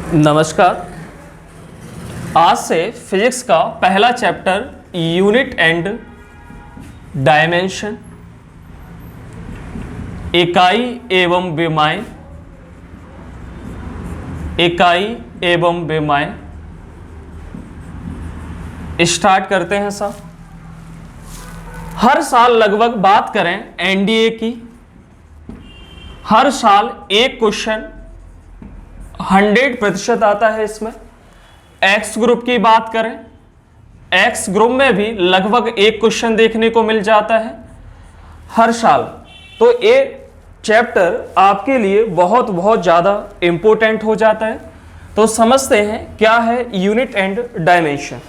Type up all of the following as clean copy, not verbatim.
नमस्कार। आज से फिजिक्स का पहला चैप्टर यूनिट एंड डायमेंशन, इकाई एवं विमाएं, इकाई एवं विमाएं स्टार्ट करते हैं साहब। हर साल लगभग बात करें एनडीए की, हर साल एक क्वेश्चन 100% आता है। इसमें एक्स ग्रुप की बात करें, एक्स ग्रुप में भी लगभग एक क्वेश्चन देखने को मिल जाता है हर साल। तो ये चैप्टर आपके लिए बहुत ज़्यादा इंपॉर्टेंट हो जाता है। तो समझते हैं क्या है यूनिट एंड डायमेंशन।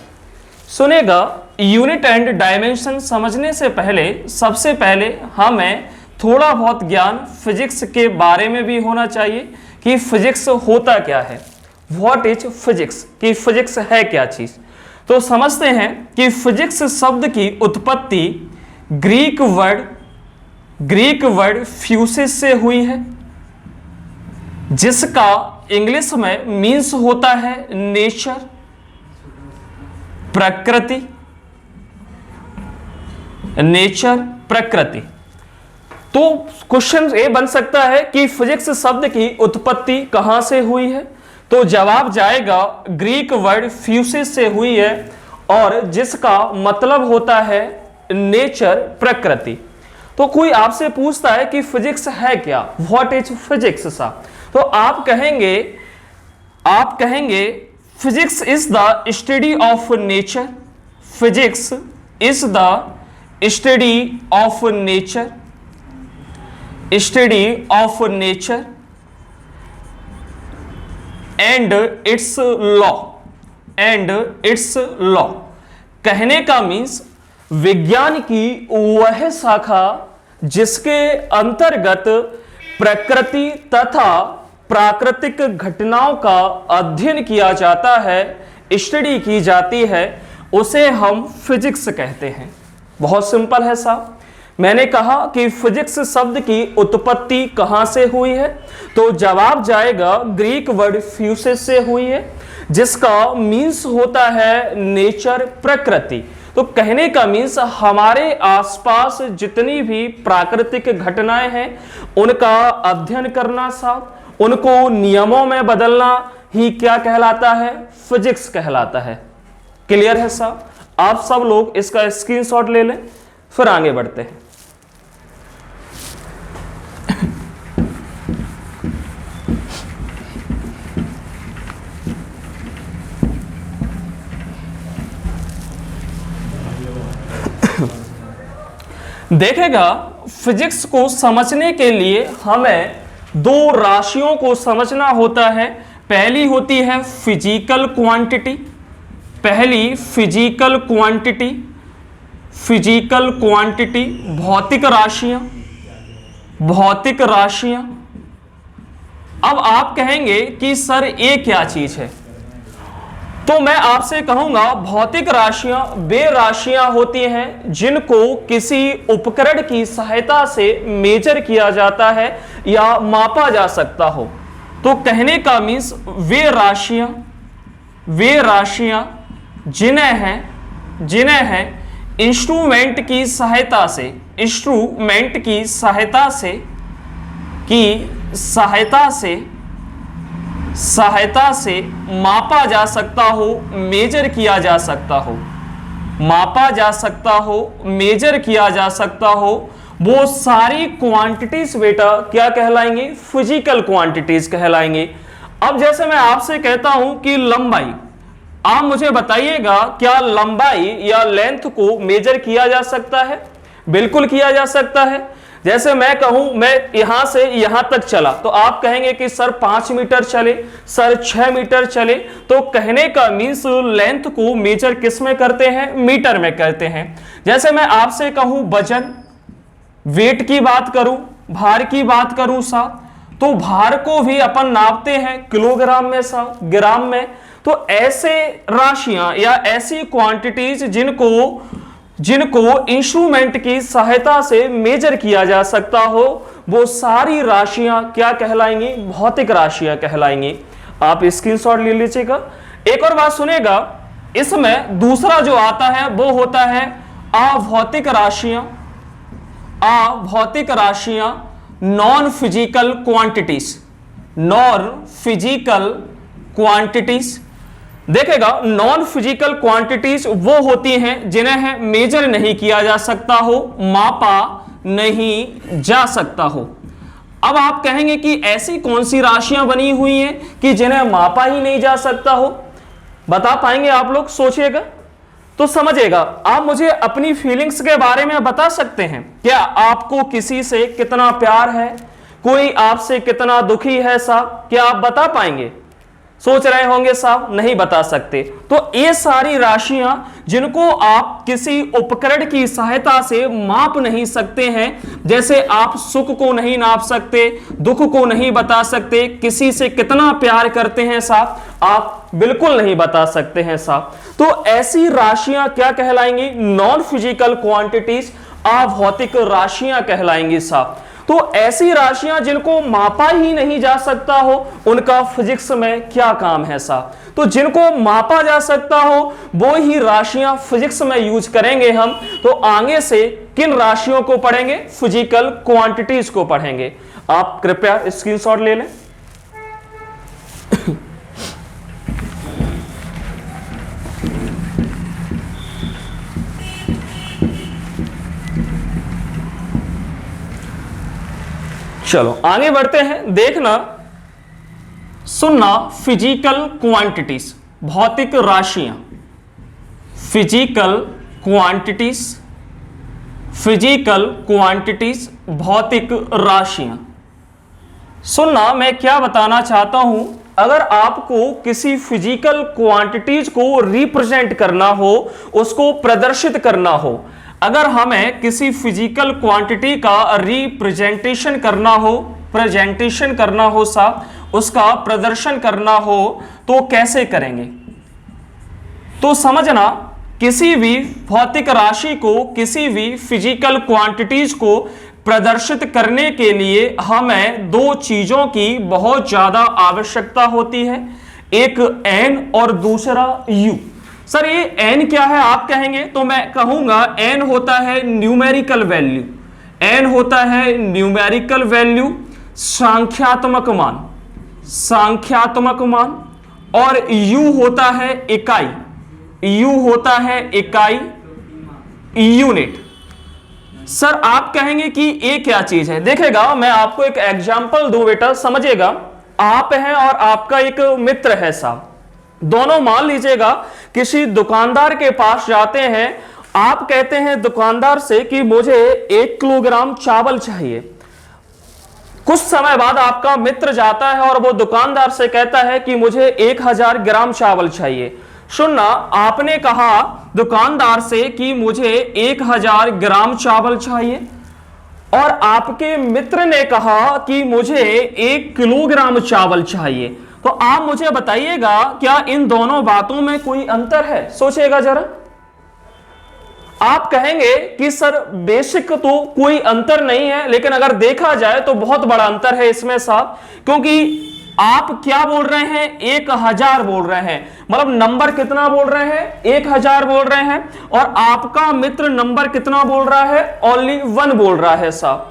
सुनेगा, यूनिट एंड डायमेंशन समझने से पहले सबसे पहले हमें थोड़ा बहुत ज्ञान फिजिक्स के बारे में भी होना चाहिए कि फिजिक्स होता क्या है, व्हाट इज फिजिक्स, कि फिजिक्स है क्या चीज। तो समझते हैं कि फिजिक्स शब्द की उत्पत्ति ग्रीक वर्ड फ्यूसिस से हुई है, जिसका इंग्लिश में मीन्स होता है नेचर, प्रकृति, नेचर प्रकृति। तो क्वेश्चन ये बन सकता है कि फिजिक्स शब्द की उत्पत्ति कहां से हुई है, तो जवाब जाएगा ग्रीक वर्ड फ्यूसिस से हुई है, और जिसका मतलब होता है नेचर प्रकृति। तो कोई आपसे पूछता है कि फिजिक्स है क्या, व्हाट इज फिजिक्स सा, तो आप कहेंगे physics is the study of nature, physics is the study of nature, study of nature and it's law, and it's law. कहने का मीन्स विज्ञान की वह शाखा जिसके अंतर्गत प्रकृति तथा प्राकृतिक घटनाओं का अध्ययन किया जाता है, स्टडी की जाती है, उसे हम फिजिक्स कहते हैं। बहुत सिंपल है साहब। मैंने कहा कि फिजिक्स शब्द की उत्पत्ति कहां से हुई है, तो जवाब जाएगा ग्रीक वर्ड फ्यूसिस से हुई है, जिसका मीन्स होता है नेचर प्रकृति। तो कहने का मीन्स हमारे आसपास जितनी भी प्राकृतिक घटनाएं हैं उनका अध्ययन करना साहब, उनको नियमों में बदलना ही क्या कहलाता है, फिजिक्स कहलाता है। क्लियर है साहब? आप सब लोग इसका स्क्रीनशॉट ले लें, फिर आगे बढ़ते हैं। देखेगा, फिजिक्स को समझने के लिए हमें दो राशियों को समझना होता है। पहली होती है फिजिकल क्वांटिटी, पहली फिजिकल क्वांटिटी, फिजिकल क्वांटिटी भौतिक राशियां, भौतिक राशियां। अब आप कहेंगे कि सर ये क्या चीज है, तो मैं आपसे कहूंगा भौतिक राशियां वे राशियां होती हैं जिनको किसी उपकरण की सहायता से मेजर किया जाता है या मापा जा सकता हो। तो कहने का मीन्स वे राशियां जिन्हें है इंस्ट्रूमेंट की सहायता से, इंस्ट्रूमेंट की सहायता से मापा जा सकता हो, मेजर किया जा सकता हो, मापा जा सकता हो, मेजर किया जा सकता हो, वो सारी क्वांटिटीज बेटा क्या कहलाएंगी, फिजिकल क्वांटिटीज कहलाएंगी। अब जैसे मैं आपसे कहता हूं कि लंबाई, आप मुझे बताइएगा क्या लंबाई या लेंथ को मेजर किया जा सकता है? बिल्कुल किया जा सकता है। जैसे मैं कहूं मैं यहां से यहां तक चला, तो आप कहेंगे कि सर 5 मीटर चले, सर 6 मीटर चले। तो कहने का मीन्स लेंथ को मेजर किस में करते हैं, मीटर में करते हैं। जैसे मैं आपसे कहूं वजन, वेट की बात करूं, भार की बात करूं सा, तो भार को भी अपन नापते हैं किलोग्राम में सा, ग्राम में। तो ऐसे राशियां या ऐसी क्वांटिटीज जिनको इंस्ट्रूमेंट की सहायता से मेजर किया जा सकता हो, वो सारी राशियां क्या कहलाएंगी, भौतिक राशियां कहलाएंगी। आप स्क्रीनशॉट ले लीजिएगा। एक और बात सुनेगा, इसमें दूसरा जो आता है वो होता है अभौतिक राशियां, अभौतिक राशियां, non physical quantities, non physical quantities. देखेगा नॉन फिजिकल क्वांटिटीज वो होती हैं जिन्हें मेजर नहीं किया जा सकता हो, मापा नहीं जा सकता हो। अब आप कहेंगे कि ऐसी कौन सी राशियां बनी हुई हैं कि जिन्हें मापा ही नहीं जा सकता हो, बता पाएंगे आप लोग? सोचिएगा तो समझिएगा। आप मुझे अपनी फीलिंग्स के बारे में बता सकते हैं, क्या आपको किसी से कितना प्यार है, कोई आपसे कितना दुखी है साहब, क्या आप बता पाएंगे? सोच रहे होंगे साहब नहीं बता सकते। तो ये सारी राशियां जिनको आप किसी उपकरण की सहायता से माप नहीं सकते हैं, जैसे आप सुख को नहीं नाप सकते, दुख को नहीं बता सकते, किसी से कितना प्यार करते हैं साहब आप बिल्कुल नहीं बता सकते हैं साहब। तो ऐसी राशियां क्या कहलाएंगी? नॉन फिजिकल क्वांटिटीज, अभौतिक राशियां कहलाएंगी साहब। तो ऐसी राशियां जिनको मापा ही नहीं जा सकता हो, उनका फिजिक्स में क्या काम है साहब? तो जिनको मापा जा सकता हो वो ही राशियां फिजिक्स में यूज करेंगे हम। तो आगे से किन राशियों को पढ़ेंगे? फिजिकल क्वांटिटीज को पढ़ेंगे। आप कृपया स्क्रीनशॉट ले लें। चलो आगे बढ़ते हैं। देखना सुनना, फिजिकल क्वांटिटीज, भौतिक राशियां, फिजिकल क्वांटिटीज, फिजिकल क्वांटिटीज, भौतिक राशियां। सुनना, मैं क्या बताना चाहता हूं, अगर आपको किसी फिजिकल क्वांटिटीज को रिप्रेजेंट करना हो, उसको प्रदर्शित करना हो, अगर हमें किसी फिजिकल क्वांटिटी का रिप्रेजेंटेशन करना हो, प्रेजेंटेशन करना हो साहब, उसका प्रदर्शन करना हो, तो कैसे करेंगे? तो समझना, किसी भी भौतिक राशि को, किसी भी फिजिकल क्वांटिटीज को प्रदर्शित करने के लिए हमें दो चीजों की बहुत ज्यादा आवश्यकता होती है, एक n और दूसरा u। सर ये n क्या है आप कहेंगे, तो मैं कहूंगा n होता है न्यूमेरिकल वैल्यू, n होता है न्यूमेरिकल वैल्यू, संख्यात्मक मान, संख्यात्मक मान, और u होता है इकाई, u होता है इकाई, यूनिट। सर आप कहेंगे कि ये क्या चीज है? देखेगा मैं आपको एक एग्जांपल दूं बेटा, समझिएगा। आप हैं और आपका एक मित्र है साहब, दोनों मान लीजिएगा किसी दुकानदार के पास जाते हैं। आप कहते हैं दुकानदार से कि मुझे 1 किलोग्राम चावल चाहिए। कुछ समय बाद आपका मित्र जाता है और वो दुकानदार से कहता है कि मुझे 1000 ग्राम चावल चाहिए। सुनना, आपने कहा दुकानदार से कि मुझे 1000 ग्राम चावल चाहिए, और आपके मित्र ने कहा कि मुझे 1 किलोग्राम चावल चाहिए। तो आप मुझे बताइएगा क्या इन दोनों बातों में कोई अंतर है? सोचिएगा जरा। आप कहेंगे कि सर बेसिक तो कोई अंतर नहीं है, लेकिन अगर देखा जाए तो बहुत बड़ा अंतर है इसमें साहब, क्योंकि आप क्या बोल रहे हैं? 1000 बोल रहे हैं, मतलब नंबर कितना बोल रहे हैं? 1000 बोल रहे हैं, और आपका मित्र नंबर कितना बोल रहा है? ओनली 1 बोल रहा है साहब।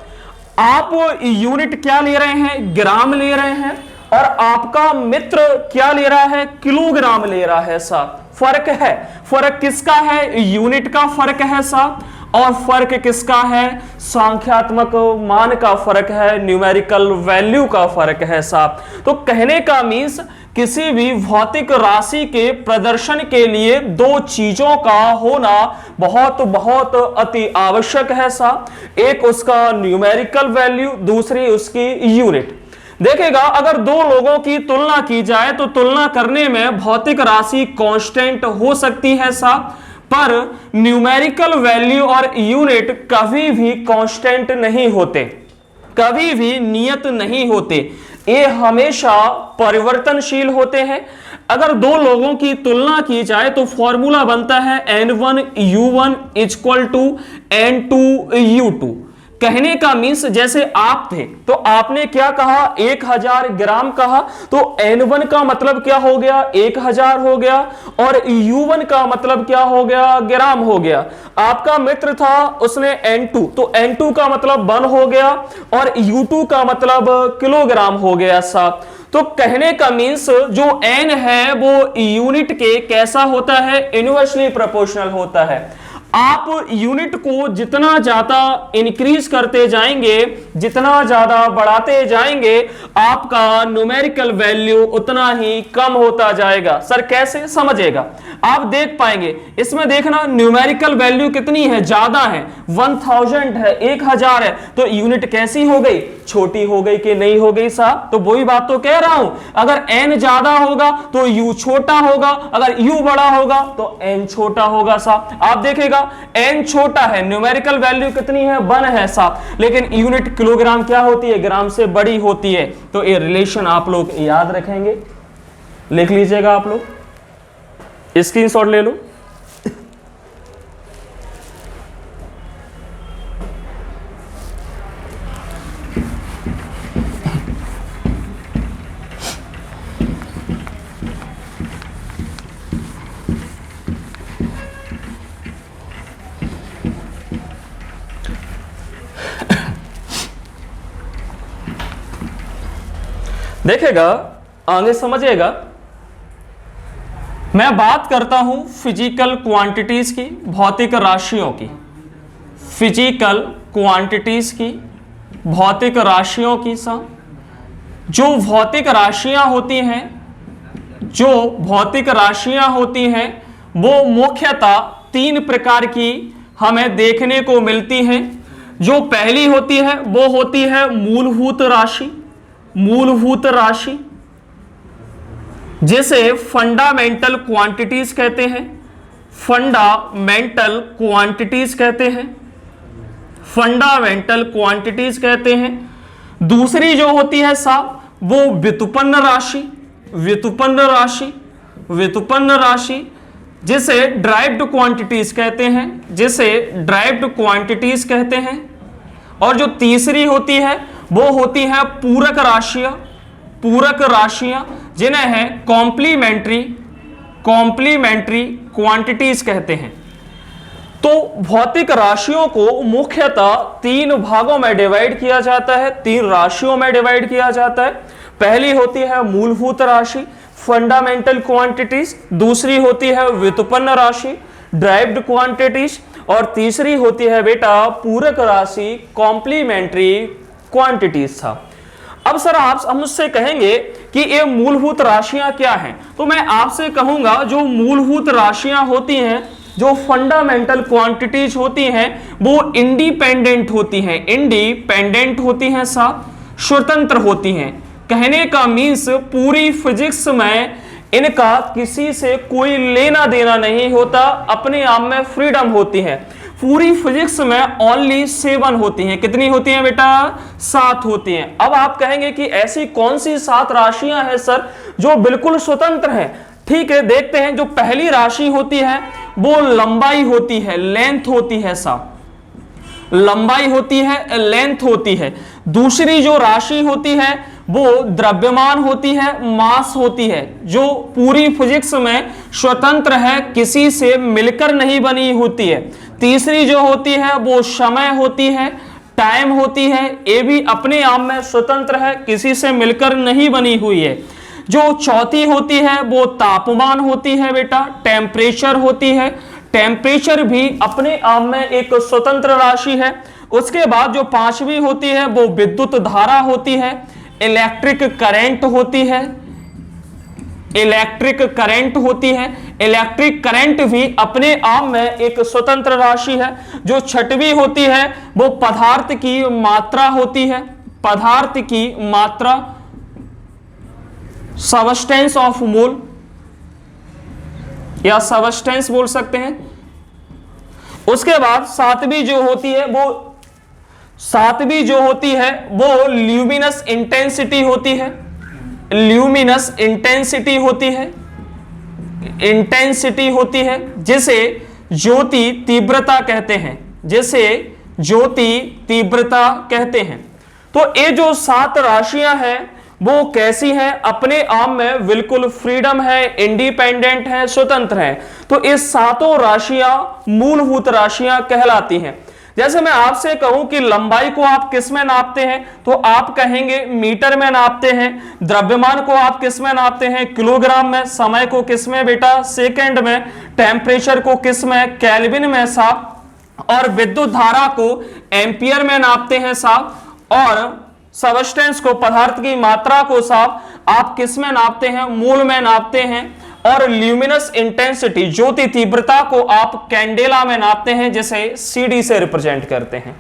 आप यूनिट क्या ले रहे हैं? ग्राम ले रहे हैं, और आपका मित्र क्या ले रहा है? किलोग्राम ले रहा है साहब। फर्क है, फर्क किसका है? यूनिट का फर्क है साहब, और फर्क किसका है? संख्यात्मक मान का फर्क है, न्यूमेरिकल वैल्यू का फर्क है साहब। तो कहने का मीन्स किसी भी भौतिक राशि के प्रदर्शन के लिए दो चीजों का होना बहुत बहुत अति आवश्यक है साहब। एक उसका न्यूमेरिकल वैल्यू, दूसरी उसकी यूनिट। देखेगा अगर दो लोगों की तुलना की जाए तो तुलना करने में भौतिक राशि कांस्टेंट हो सकती है साहब, पर न्यूमेरिकल वैल्यू और यूनिट कभी भी कांस्टेंट नहीं होते, कभी भी नियत नहीं होते, ये हमेशा परिवर्तनशील होते हैं। अगर दो लोगों की तुलना की जाए तो फॉर्मूला बनता है n1 u1 equal to n2 u2। कहने का मीन्स जैसे आप थे तो आपने क्या कहा, 1000 ग्राम कहा, तो N1 का मतलब क्या हो गया, 1000 हो गया, और U1 का मतलब क्या हो गया, ग्राम हो गया। आपका मित्र था उसने N2, तो N2 का मतलब 1 हो गया और U2 का मतलब किलोग्राम हो गया साहब। तो कहने का मीन्स जो N है वो यूनिट के कैसा होता है, इनवर्सली प्रोपोर्शनल होता है। आप यूनिट को जितना ज्यादा इंक्रीज करते जाएंगे, जितना ज्यादा बढ़ाते जाएंगे, आपका न्यूमेरिकल वैल्यू उतना ही कम होता जाएगा। सर कैसे, समझेगा, आप देख पाएंगे इसमें, देखना न्यूमेरिकल वैल्यू कितनी है, ज्यादा है, 1000 है, 1000 है, तो यूनिट कैसी हो गई, छोटी हो गई कि नहीं हो गई साहब। तो वही बात तो कह रहा हूं, अगर n ज्यादा होगा तो u छोटा होगा, अगर u बड़ा होगा तो n छोटा होगा साहब। आप देखेगा n छोटा है, न्यूमेरिकल वैल्यू कितनी है, 1 है साहब, लेकिन यूनिट किलोग्राम क्या होती है, ग्राम से बड़ी होती है। तो ये रिलेशन आप लोग याद रखेंगे, लिख लीजिएगा, आप लोग स्क्रीनशॉट ले लो। देखेगा, आगे समझिएगा। मैं बात करता हूं फिजिकल क्वांटिटीज की, भौतिक राशियों की, फिजिकल क्वांटिटीज की, भौतिक राशियों की। जो भौतिक राशियां होती हैं, जो भौतिक राशियां होती हैं वो मुख्यतः 3 प्रकार की हमें देखने को मिलती हैं। जो पहली होती है वो होती है मूलभूत राशि, मूलभूत राशि जिसे फंडामेंटल क्वांटिटीज कहते हैं, फंडामेंटल क्वांटिटीज कहते हैं, फंडामेंटल क्वांटिटीज कहते हैं। दूसरी जो होती है साहब वो व्युत्पन्न राशि, व्युत्पन्न राशि, व्युत्पन्न राशि जिसे ड्राइव्ड क्वांटिटीज कहते हैं, जिसे ड्राइव्ड क्वांटिटीज कहते हैं। और जो तीसरी होती है वो होती है पूरक राशियां, पूरक राशियां जिन्हें है कॉम्प्लीमेंट्री, कॉम्प्लीमेंट्री क्वांटिटीज कहते हैं। तो भौतिक राशियों को मुख्यतः 3 भागों में डिवाइड किया जाता है, 3 राशियों में डिवाइड किया जाता है। पहली होती है मूलभूत राशि, फंडामेंटल क्वांटिटीज, दूसरी होती है व्युत्पन्न राशि, ड्राइव्ड क्वांटिटीज, और तीसरी होती है बेटा पूरक राशि, कॉम्प्लीमेंट्री क्वांटिटीज था। अब सर आप मुझसे कहेंगे कि ये मूलभूत राशियां क्या हैं, तो मैं आपसे कहूंगा जो मूलभूत राशियां होती हैं, जो फंडामेंटल क्वांटिटीज होती हैं, वो इंडिपेंडेंट होती हैं, इंडिपेंडेंट होती हैं साहब, स्वतंत्र होती हैं। कहने का मीन्स पूरी फिजिक्स में इनका किसी से कोई लेना देना नहीं होता, अपने आप में फ्रीडम होती है। पूरी फिजिक्स में ओनली 7 होती हैं। कितनी होती हैं बेटा? 7 होती हैं। अब आप कहेंगे कि ऐसी कौन सी 7 राशियां हैं सर जो बिल्कुल स्वतंत्र हैं? ठीक है, देखते हैं। जो पहली राशि होती है वो लंबाई होती है, लेंथ होती है साहब, लंबाई होती है, लेंथ होती है। दूसरी जो राशि होती है वो द्रव्यमान होती है, मास होती है, जो पूरी फिजिक्स में स्वतंत्र है, किसी से मिलकर नहीं बनी होती है। तीसरी जो होती है वो समय होती है, टाइम होती है, ये भी अपने आप में स्वतंत्र है, किसी से मिलकर नहीं बनी हुई है। जो चौथी होती है वो तापमान होती है बेटा, टेम्परेचर होती है। टेम्परेचर भी अपने आप में एक स्वतंत्र राशि है। उसके बाद जो पांचवी होती है वो विद्युत धारा होती है, इलेक्ट्रिक करंट होती है, इलेक्ट्रिक करंट होती है। इलेक्ट्रिक करंट भी अपने आप में एक स्वतंत्र राशि है। जो छठवीं होती है वो पदार्थ की मात्रा होती है, पदार्थ की मात्रा, सबस्टेंस ऑफ मोल या सबस्टेंस बोल सकते हैं। उसके बाद सातवीं जो होती है वो ल्यूमिनस इंटेंसिटी होती है, ल्यूमिनस इंटेंसिटी होती है, इंटेंसिटी होती है, जिसे ज्योति तीव्रता कहते हैं, जिसे ज्योति तीव्रता कहते हैं। तो ये जो 7 राशियां हैं वो कैसी हैं? अपने आप में बिल्कुल फ्रीडम है, इंडिपेंडेंट है, स्वतंत्र है। तो ये 7 राशियां मूलभूत राशियां कहलाती हैं। जैसे मैं आपसे कहूं कि लंबाई को आप किस में नापते हैं, तो आप कहेंगे मीटर में नापते हैं। द्रव्यमान को आप किस में नापते हैं? किलोग्राम में। समय को किस में बेटा? सेकंड में। टेम्परेचर को किस में? केल्विन में साहब। और विद्युत धारा को एम्पियर में नापते हैं साहब। और सबस्टेंस को, पदार्थ की मात्रा को साहब आप किस में नापते हैं? मोल में नापते हैं। और ल्यूमिनस इंटेंसिटी, ज्योति तीव्रता को आप कैंडेला में नापते हैं, जिसे CD से रिप्रेजेंट करते हैं।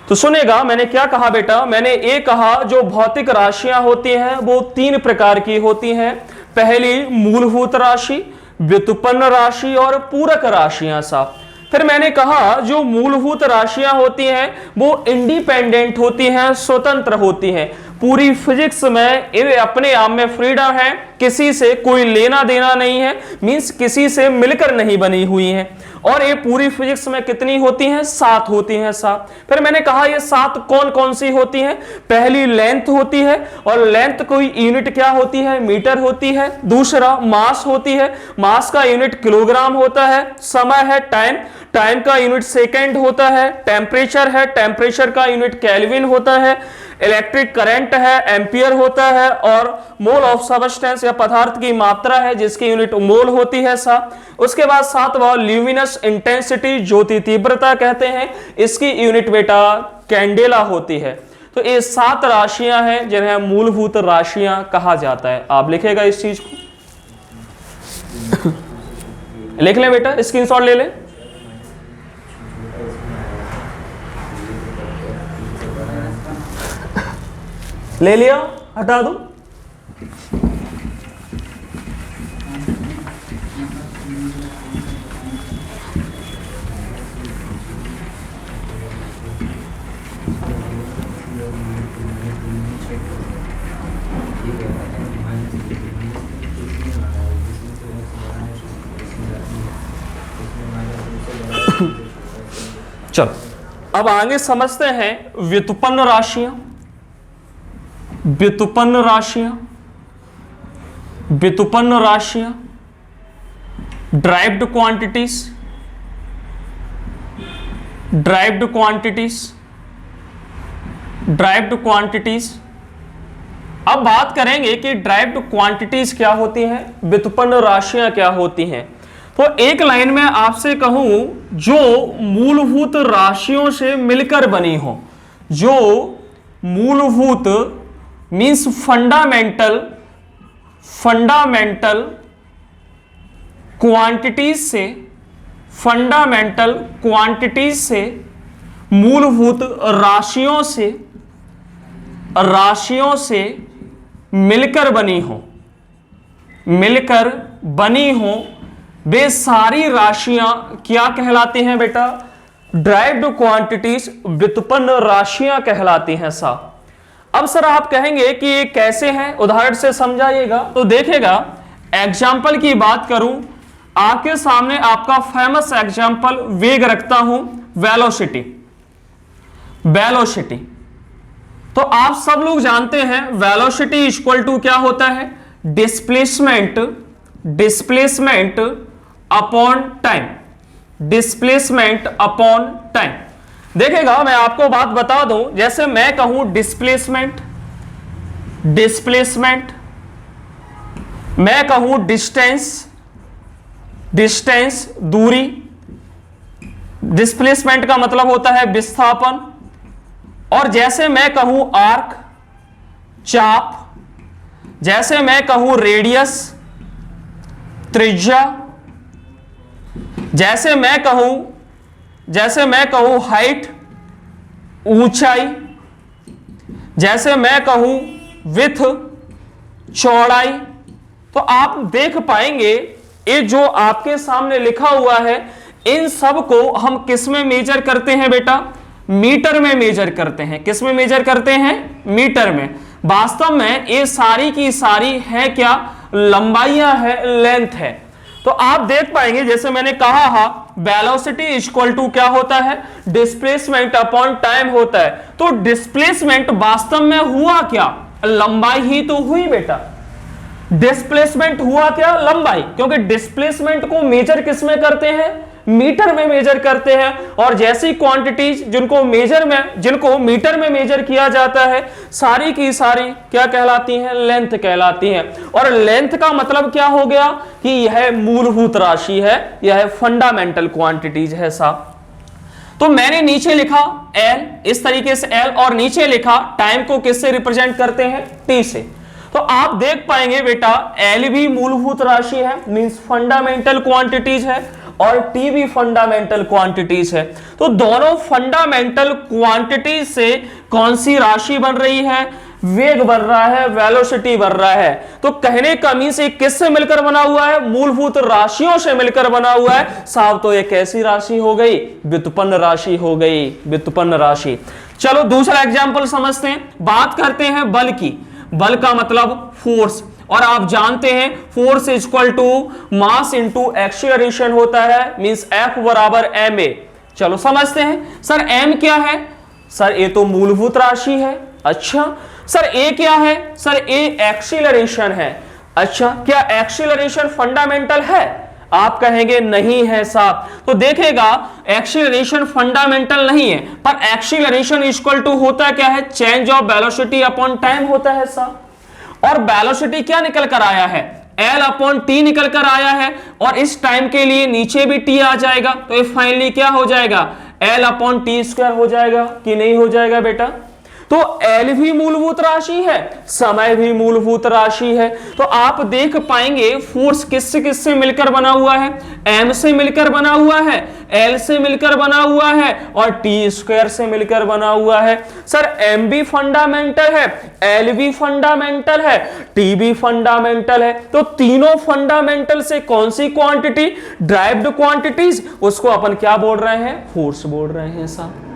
तो सुनेगा, मैंने क्या कहा बेटा? मैंने ये कहा जो भौतिक राशियां होती हैं वो 3 प्रकार की होती हैं। पहली मूलभूत राशि, व्युत्पन्न राशि और पूरक राशियां साहब। फिर मैंने कहा जो मूलभूत राशियां होती हैं वो इंडिपेंडेंट होती हैं, स्वतंत्र होती हैं। पूरी फिजिक्स में ये अपने आप में फ्रीडम है, किसी से कोई लेना देना नहीं है, मींस किसी से मिलकर नहीं बनी हुई है। और ये पूरी फिजिक्स में कितनी होती हैं? 7 होती हैं साहब। फिर मैंने कहा ये 7 कौन कौन सी होती हैं? पहली लेंथ होती है, और लेंथ कोई यूनिट क्या होती है? मीटर होती है। दूसरा मास होती है, मास का यूनिट किलोग्राम होता है। समय है टाइम, टाइम का यूनिट सेकेंड होता है। टेम्परेचर है, टेम्परेचर का यूनिट केल्विन होता है। इलेक्ट्रिक करंट है, एम्पियर होता है। और मोल ऑफ सबस्टेंस या पदार्थ की मात्रा है जिसकी यूनिट मोल होती है साहब। उसके बाद 7वां ल्यूमिनस इंटेंसिटी, ज्योति तीव्रता कहते हैं, इसकी यूनिट बेटा कैंडेला होती है। तो ये 7 राशियां हैं जिन्हें मूलभूत राशियां कहा जाता है। आप लिखेगा इस चीज को, लिख ले बेटा, स्क्रीनशॉट ले ले। ले लिया, हटा दो। चलो अब आगे समझते हैं व्युत्पन्न राशियां। व्युत्पन्न राशियां, व्युत्पन्न राशियां, derived quantities, derived quantities, derived quantities. अब बात करेंगे कि ड्राइव्ड क्वांटिटीज क्या होती हैं, व्युत्पन्न राशियां क्या होती हैं। तो एक लाइन में आपसे कहूं, जो मूलभूत राशियों से मिलकर बनी हो, जो मूलभूत मीन्स फंडामेंटल, फंडामेंटल क्वांटिटीज से, फंडामेंटल क्वांटिटीज से, मूलभूत राशियों से, राशियों से मिलकर बनी हो, मिलकर बनी हो, वे सारी राशियां क्या कहलाती हैं बेटा? ड्राइव्ड क्वांटिटीज, व्युत्पन्न राशियां कहलाती हैं साहब। अब सर आप कहेंगे कि ये कैसे हैं, उदाहरण से समझाइएगा। तो देखिएगा, एग्जाम्पल की बात करूं, आपके सामने आपका फेमस एग्जाम्पल वेग रखता हूं, वेलोसिटी। वेलोसिटी तो आप सब लोग जानते हैं वेलोसिटी इक्वल टू क्या होता है? Displacement, displacement upon time, displacement upon time. देखिएगा, मैं आपको बात बता दूं, जैसे मैं कहूं डिस्प्लेसमेंट, डिस्प्लेसमेंट, मैं कहूं डिस्टेंस, डिस्टेंस दूरी, डिस्प्लेसमेंट का मतलब होता है विस्थापन। और जैसे मैं कहूं आर्क, चाप, जैसे मैं कहूं रेडियस, त्रिज्या, जैसे मैं कहूं हाइट, ऊंचाई, जैसे मैं कहूं विड्थ, चौड़ाई। तो आप देख पाएंगे ये जो आपके सामने लिखा हुआ है, इन सब को हम किस में मेजर करते हैं बेटा? मीटर में मेजर करते हैं। किस में मेजर करते हैं? मीटर में। वास्तव में ये सारी की सारी है क्या? लंबाइयां है, लेंथ है। तो आप देख पाएंगे, जैसे मैंने कहा वेलोसिटी इक्वल टू क्या होता है, डिस्प्लेसमेंट अपॉन टाइम होता है। तो डिस्प्लेसमेंट वास्तव में हुआ क्या, लंबाई ही तो हुई बेटा। डिस्प्लेसमेंट हुआ क्या, लंबाई, क्योंकि डिस्प्लेसमेंट को मेजर किस में करते हैं, मीटर में मेजर करते हैं। और जैसी क्वांटिटीज जिनको मीटर में मेजर किया जाता है, सारी की सारी क्या कहलाती हैं, लेंथ कहलाती हैं। और लेंथ का मतलब क्या हो गया कि यह मूलभूत राशि है, यह फंडामेंटल क्वांटिटीज है साहब। तो मैंने नीचे लिखा L, इस तरीके से L, और नीचे लिखा टाइम को किससे रिप्रेजेंट करते हैं, T से। तो आप देख पाएंगे बेटा L भी मूलभूत राशि है, मींस फंडामेंटल क्वांटिटीज है, और T भी फंडामेंटल क्वांटिटीज है। तो दोनों फंडामेंटल क्वांटिटीज से कौन सी राशि बन रही है, वेग बन रहा है, वेलोसिटी बन रहा है। तो कहने का मींस ये किससे मिलकर बना हुआ है, मूलभूत राशियों से मिलकर बना हुआ है साहब। तो ये कैसी राशि हो गई, व्युत्पन्न राशि हो गई, व्युत्पन्न राशि। चलो दूसरा एग्जांपल समझते हैं। बात करते हैं बल की। बल का मतलब फोर्स, और आप जानते हैं force equal to mass into acceleration होता है, मींस F बराबर ma। चलो समझते हैं। सर m क्या है, सर ये तो मूलभूत राशि है। अच्छा सर a क्या है, सर a एक्सीलरेशन है। अच्छा क्या एक्सीलरेशन फंडामेंटल है, आप कहेंगे नहीं है साहब। तो देखेगा एक्सीलरेशन फंडामेंटल नहीं है, पर एक्सीलरेशन इक्वल टू होता क्या है, change of velocity upon time होता है साहब। और वेलोसिटी क्या निकल कर आया है, L अपॉन टी निकल कर आया है, और इस टाइम के लिए नीचे भी t आ जाएगा। तो ये फाइनली क्या हो जाएगा, L अपॉन टी स्क्वायर हो जाएगा कि नहीं हो जाएगा बेटा। तो L भी मूलभूत राशि है, समय भी मूलभूत राशि है। तो आप देख पाएंगे फोर्स किससे किससे मिलकर बना हुआ है, m से मिलकर बना हुआ है, L से मिलकर बना हुआ है, और टी स्क्वायर से मिलकर बना हुआ है। सर m भी फंडामेंटल है, L भी फंडामेंटल है, T भी फंडामेंटल है। तो तीनों फंडामेंटल से कौन सी क्वांटिटी, ड्राइव्ड क्वांटिटीज, उसको अपन क्या बोल रहे हैं, फोर्स बोल रहे हैं साहब।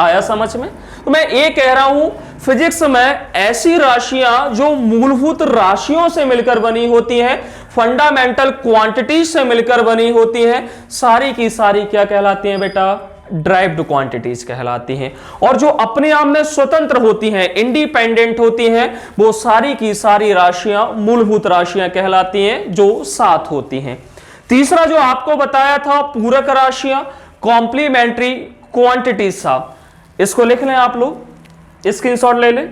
आया समझ में। तो मैं ये कह रहा हूं फिजिक्स में ऐसी राशियां जो मूलभूत राशियों से मिलकर बनी होती हैं, फंडामेंटल क्वांटिटीज से मिलकर बनी होती हैं, सारी की सारी क्या कहलाती हैं बेटा, ड्राइव्ड क्वांटिटीज कहलाती हैं। और जो अपने आप में स्वतंत्र होती हैं, इंडिपेंडेंट होती हैं, वो सारी की सारी राशियां मूलभूत राशियां कहलाती हैं, जो साथ होती हैं। तीसरा जो आपको बताया था पूरक राशियां, कॉम्प्लीमेंट्री क्वांटिटीज साहब, इसको लिख लें आप लोग, स्क्रीनशॉट ले लें।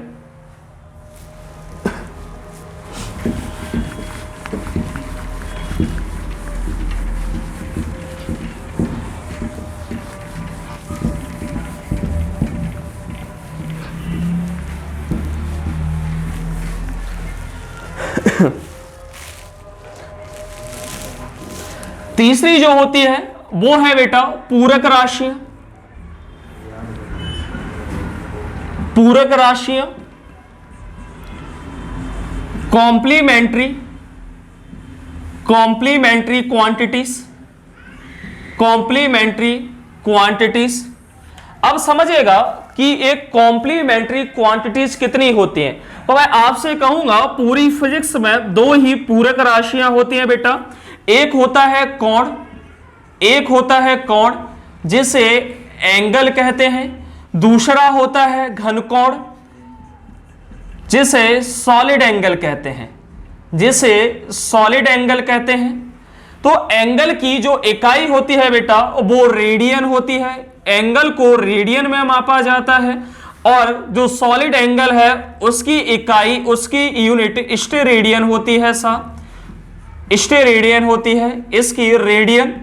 तीसरी जो होती है वो है बेटा पूरक राशियां। पूरक राशियां, कॉम्प्लीमेंट्री क्वांटिटीज, कॉम्प्लीमेंट्री क्वांटिटीज। अब समझिएगा कि एक कॉम्प्लीमेंट्री क्वांटिटीज कितनी होती हैं। तो मैं आपसे कहूंगा पूरी फिजिक्स में दो ही पूरक राशियां होती हैं बेटा। एक होता है कोण, एक होता है कोण जिसे एंगल कहते हैं, दूसरा होता है घनकोण जिसे सॉलिड एंगल कहते हैं, जिसे सॉलिड एंगल कहते हैं। तो एंगल की जो इकाई होती है बेटा वो रेडियन होती है, एंगल को रेडियन में मापा जाता है। और जो सॉलिड एंगल है उसकी इकाई, उसकी यूनिट स्टेरेडियन होती है साहब, स्टेरेडियन होती है। इसकी रेडियन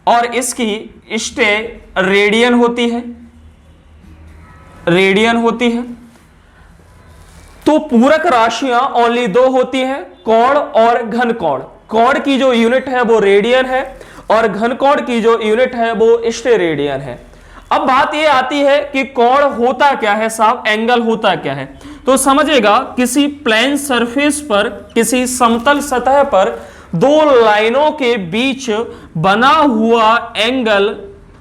और इसकी स्टेरेडियन होती है, रेडियन होती है। तो पूरक राशियां ओनली दो होती हैं, कोण और घनकोण। कोण की जो यूनिट है वो रेडियन है, और घनकोण की जो यूनिट है वो स्टेरेडियन है। अब बात ये आती है कि कोण होता क्या है साहब, एंगल होता क्या है। तो समझिएगा किसी प्लेन सरफेस पर, किसी समतल सतह पर दो लाइनों के बीच बना हुआ एंगल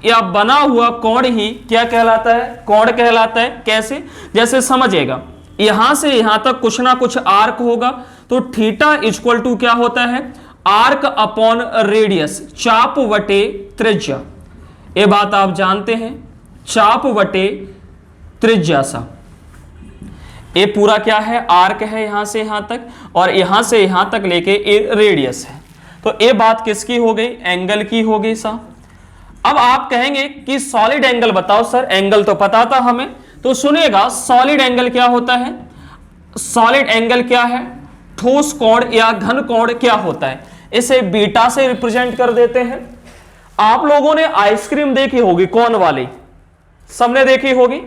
या बना हुआ कोण ही क्या कहलाता है, कोण कहलाता है। कैसे, जैसे समझिएगा यहां से यहां तक कुछ ना कुछ आर्क होगा, तो थीटा इक्वल टू क्या होता है, आर्क अपॉन रेडियस, चाप वटे त्रिज्या, ये बात आप जानते हैं, चाप बटे त्रिज्या सा। ये पूरा क्या है, आर्क है यहां से यहां तक, और यहां से यहां तक लेके ये रेडियस है। तो ये बात किसकी हो गई, एंगल की हो गई सा। अब आप कहेंगे कि सॉलिड एंगल बताओ सर, एंगल तो पता था हमें। तो सुनिएगा, सॉलिड एंगल क्या होता है, सॉलिड एंगल क्या है, ठोस कोण या घन कोण क्या होता है, इसे बीटा से रिप्रेजेंट कर देते हैं। आप लोगों ने आइसक्रीम देखी होगी, कौन वाली, सबने देखी होगी।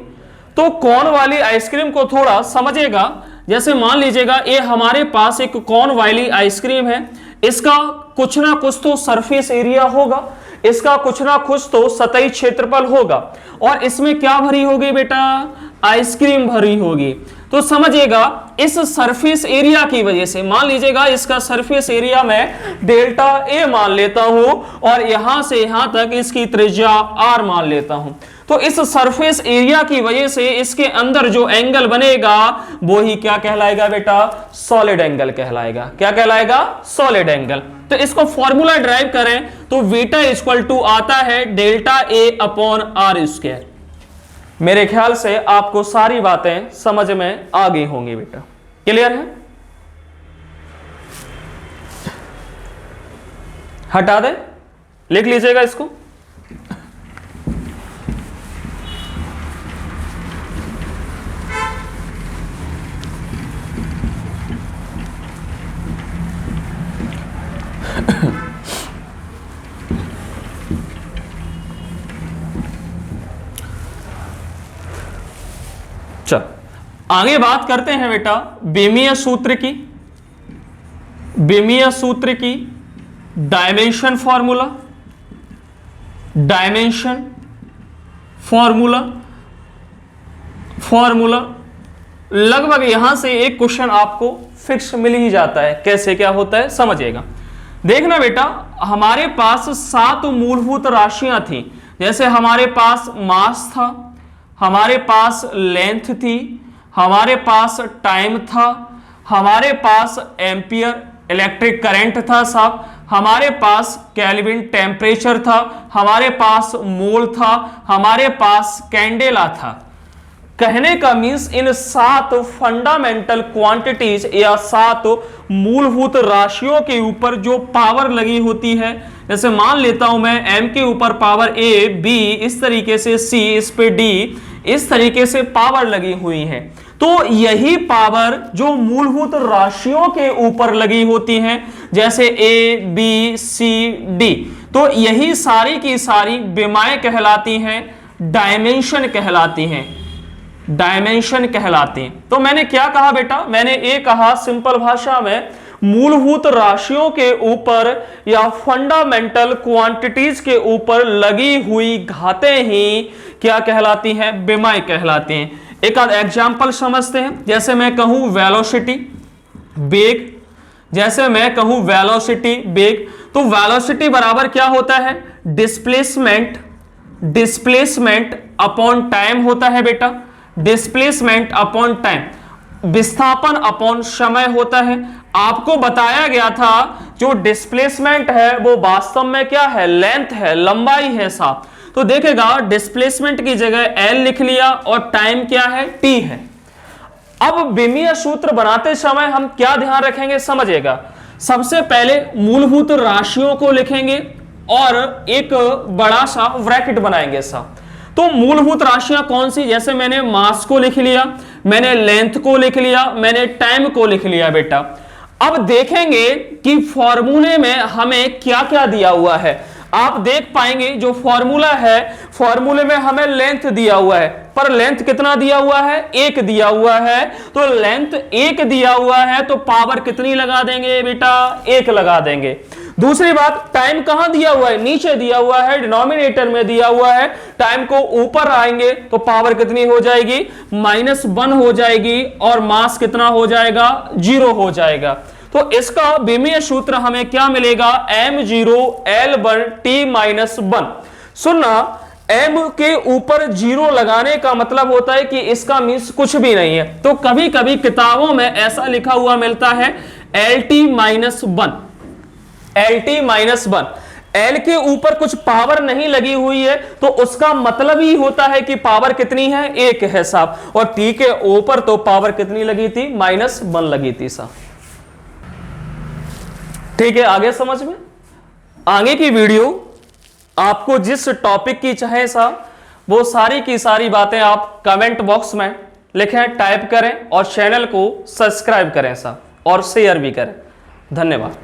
तो कौन वाली आइसक्रीम को थोड़ा समझिएगा। जैसे मान लीजिएगा ये हमारे पास एक कौन वाली आइसक्रीम है, इसका कुछ ना कुछ तो सरफेस एरिया होगा, इसका कुछ ना कुछ तो सतही क्षेत्रफल होगा, और इसमें क्या भरी होगी बेटा, आइसक्रीम भरी होगी। तो समझिएगा, इस सरफेस एरिया की वजह से, मान लीजिएगा इसका सरफेस एरिया मैं डेल्टा ए मान लेता हूं, और यहां से यहां तक इसकी त्रिज्या आर मान लेता हूं। तो इस सरफेस एरिया की वजह से इसके अंदर जो एंगल बनेगा वो ही क्या कहलाएगा बेटा, सॉलिड एंगल कहलाएगा। क्या कहलाएगा, सॉलिड एंगल। तो इसको फॉर्मूला ड्राइव करें तो बीटा इक्वल टू आता है delta A upon R square. मेरे ख्याल से आपको सारी बातें समझ में आ गई होंगी बेटा, क्लियर है। हटा दे, लिख लीजिएगा इसको। चल आगे बात करते हैं बेटा बीमीय सूत्र की। बीमीय सूत्र की dimension formula, dimension formula, formula लगभग यहां से एक क्वेश्चन आपको फिक्स मिल ही जाता है। कैसे क्या होता है समझिएगा। देखना बेटा, हमारे पास 7 मूलभूत राशियां थी। जैसे हमारे पास मास था, हमारे पास लेंथ थी, हमारे पास टाइम था, हमारे पास एम्पियर इलेक्ट्रिक करंट था साहब, हमारे पास केल्विन टेम्परेचर था, हमारे पास मोल था, हमारे पास कैंडेला था। कहने का मीन्स इन 7 फंडामेंटल क्वांटिटीज या 7 मूलभूत राशियों के ऊपर जो पावर लगी होती है, जैसे मान लेता हूं मैं m के ऊपर पावर a, b, इस तरीके से c, इस पे d, इस तरीके से पावर लगी हुई है। तो यही पावर जो मूलभूत राशियों के ऊपर लगी होती हैं, जैसे a, b, c, d, तो यही सारी की सारी विमाएं कहलाती हैं, डायमेंशन कहलाती हैं, डायमेंशन कहलाती हैं। तो मैंने क्या कहा बेटा, मैंने ये कहा सिंपल भाषा में, मूलभूत राशियों के ऊपर या फंडामेंटल क्वांटिटीज के ऊपर लगी हुई घातें ही क्या कहलाती हैं, विमाएं कहलाती हैं। एक आध एग्जाम्पल समझते हैं। जैसे मैं कहूं वेलोसिटी वेग, जैसे मैं कहूं वेलोसिटी वेग, तो वेलोसिटी बराबर क्या होता है, डिस्प्लेसमेंट, डिस्प्लेसमेंट अपॉन टाइम होता है बेटा, डिस्प्लेसमेंट अपॉन टाइम, विस्थापन अपॉन समय होता है। आपको बताया गया था जो डिस्प्लेसमेंट है वो वास्तव में क्या है, लेंथ है, लंबाई है साहब। तो देखेगा डिस्प्लेसमेंट की जगह एल लिख लिया और टाइम क्या है, टी है। अब विमीय सूत्र बनाते समय हम क्या ध्यान रखेंगे समझिएगा। सबसे पहले मूलभूत राशियों को लिखेंगे और एक बड़ा सा ब्रैकेट बनाएंगे साहब। तो मूलभूत राशियां कौन सी, जैसे मैंने मास को लिख लिया, मैंने लेंथ को लिख लिया, मैंने टाइम को लिख लिया बेटा। अब देखेंगे कि फॉर्मूले में हमें क्या क्या दिया हुआ है। आप देख पाएंगे जो फॉर्मूला है, फॉर्मूले में हमें लेंथ दिया हुआ है, पर लेंथ कितना दिया हुआ है, 1 दिया हुआ है। तो लेंथ 1 दिया हुआ है तो पावर कितनी लगा देंगे बेटा, 1 लगा देंगे। दूसरी बात, टाइम कहां दिया हुआ है, नीचे दिया हुआ है, डिनोमिनेटर में दिया हुआ है। टाइम को ऊपर आएंगे तो पावर कितनी हो जाएगी, -1 हो जाएगी, और मास कितना हो जाएगा, 0 हो जाएगा। तो इसका विमीय सूत्र हमें क्या मिलेगा, m0 L1 T-1। सुनना, m के ऊपर 0 लगाने का मतलब होता है कि इसका मीन्स कुछ भी नहीं है। तो कभी कभी किताबों में ऐसा लिखा हुआ मिलता है LT-1, LT-1। एल के ऊपर कुछ पावर नहीं लगी हुई है तो उसका मतलब ही होता है कि पावर कितनी है, 1 है साहब। और टी के ऊपर तो पावर कितनी लगी थी, -1 लगी थी साहब। ठीक है, आगे समझ में। आगे की वीडियो आपको जिस टॉपिक की चाहे साहब, वो सारी की सारी बातें आप कमेंट बॉक्स में लिखें, टाइप करें और चैनल को सब्सक्राइब करें साहब, और शेयर भी करें। धन्यवाद।